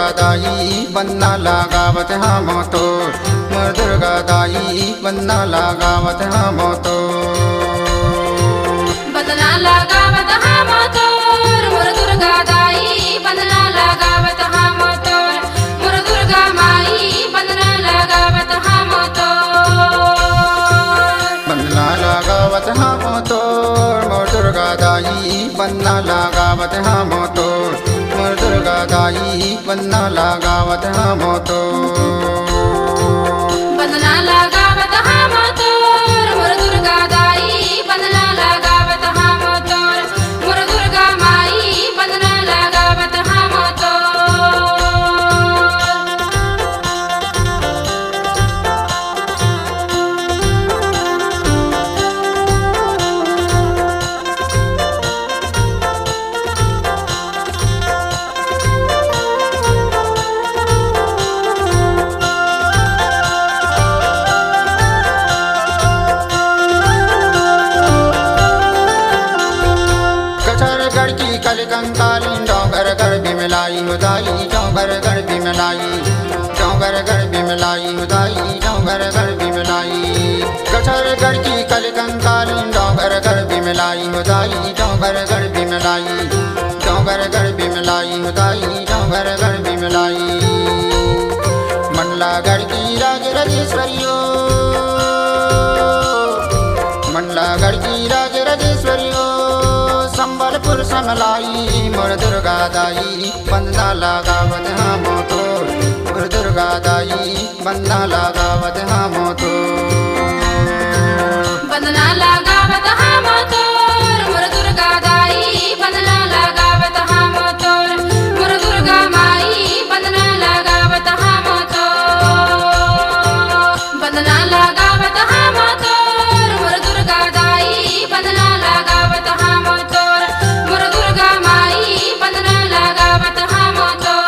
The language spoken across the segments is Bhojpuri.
दुर्गा दाई बन्ना लगावत हम तो मोर दुर्गा दाई बन्ना लगावत हम तो बंदना लगावत हम तोर मोर दुर्गा दाई बंदना लगावत हम तोर मोर दुर्गा माई बंदना लगावत हम तोर बन्ना लगावत हम तो मोर दुर्गा दाई बन्ना लगावत हम तो मोर दुर्गा दाई बन्ना लगावत हम तो बंदना लगावत हम तोर मोर दुर्गा दाई बंदना लगावत हम तोर मोर दुर्गा माई बंदना लगावत हम तोर कंकालीन डोंगर घर बिमलाई उदाई डोंगर घर बिमलाई डोंगर घर बिमलाई उदाई डोंगर घर बिमलाई कछर घर की कल कंकालीन डोंगर घर बिमलाई उदाई डोंगर घर बिमलाई डोंगर घर बिमलाई उदाई डोंगर घर बिमलाई मंडला घर की राज राजेश्वरियो मंडला घर की राज राजेश्वरियो संबलपुर समलाई मोर दुर्गा दाई बंदना लगावत हम तो मोर दुर्गा दाई बंदना लगावत हम तो बंदना लगावत हम तोर मोर दुर्गा दाई बंदना लगावत हम तोर मोर दुर्गा माई बंदना लगावत हम तोर बंदना लगावत हम तोर मोर दुर्गा दाई बंदना लगावत हम तोर मोर दुर्गा माई बंदना लगावत हम तोर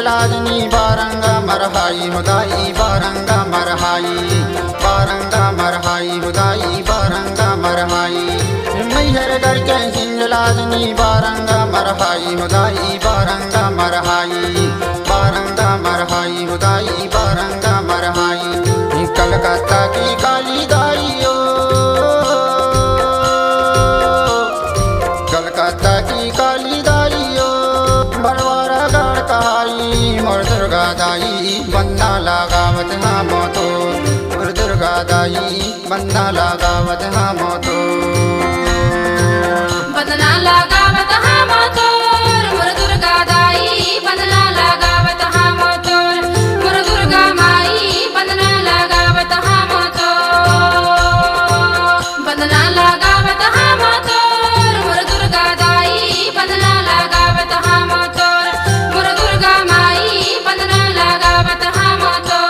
लाजनी बारंगा मरहाई हुदाई बारंगा मरहाई बारंगा मरहाई हुदाई बारंगा मरहाई मैहर घर के हिंग लाजनी बारंगा मरहाई हुदाई बारंगा मरहाई बारंगा मरहाई हुदाई बारंगा मरहाई कलकत्ता की काली दाइयो कलकत्ता की काली दाइयो बड़वारा गढ़ कहाई मोर दुर्गा दाई बन्ना लगावत हम तो मोर दुर्गा दाई बन्ना लगावत हम तो बंदना लगावत हम तोर मोर दुर्गा दाई बंदना लगावत हम तोर मोर दुर्गा माई बंदना लगावत हम तोर बंदना लगावत हम तोर मोर दुर्गा दाई बंदना लगावत हम तोर मोर दुर्गा माई बंदना लगावत हम तोर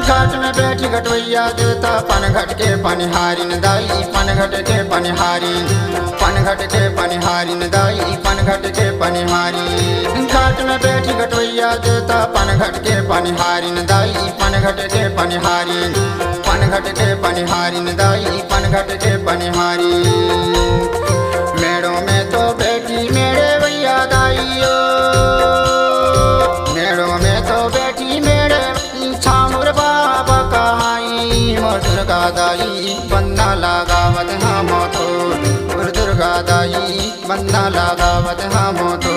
घाट में बैठी घटवैया देवता पन घट के पनिहारिन दाई पन घट के पनिहारिन पन घट के पनिहारिन दाई पन घट के पनिहारी घाट में बैठी घटवैया देवता पन घट के पनिहारिन दाई पन घट के पनिहारिन पन घट के पनिहारिन दाई पन घट के पनिहारी मेड़ों में तो बैठी मेरे भैया दाइयो मेड़ों में तो बैठी मेरे छामुर बाबा कहाई मोर दुर्गा दाई बन्ना लगावत हम तो मोर दुर्गा दाई बन्ना लगावत हम तो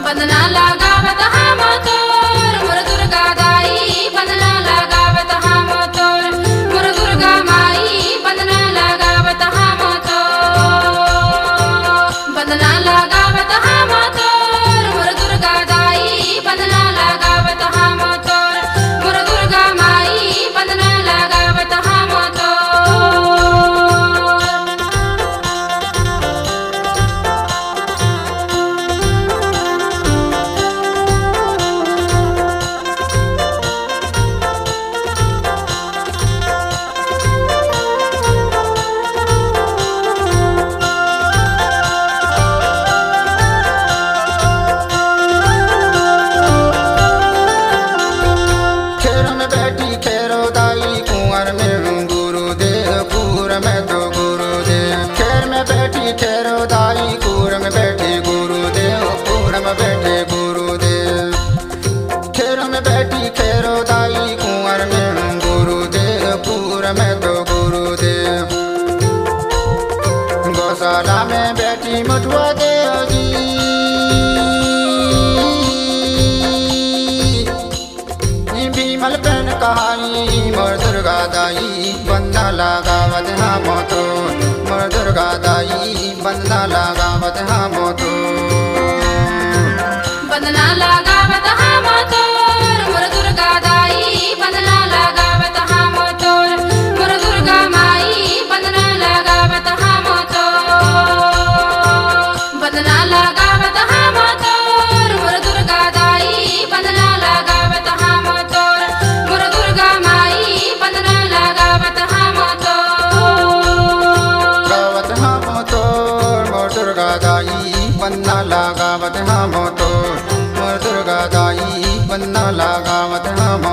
बंदना लगावत हम तोर मोर दुर्गा दाई बंदना लगावत हम तोर मोर दुर्गा माई दाई बंदा लगावत हम तो मोर दुर्गा दाई बंदा लगावत हम तो बंदना लगावत हम तोर मोर दुर्गा दाई बंदना लगावत हम तोर मोर दुर्गा माई बंदना लगावत हम तोर बंदना लगावत हम तोर मोर दुर्गा दाई बंदना लगावत हम तोर मोर दुर्गा माई बंदना लगावत हम तोर गावत हम तो मोर दुर्गा दाई बंदा लगावत हम तो मोर दुर्गा दाई बंदा लगावत हम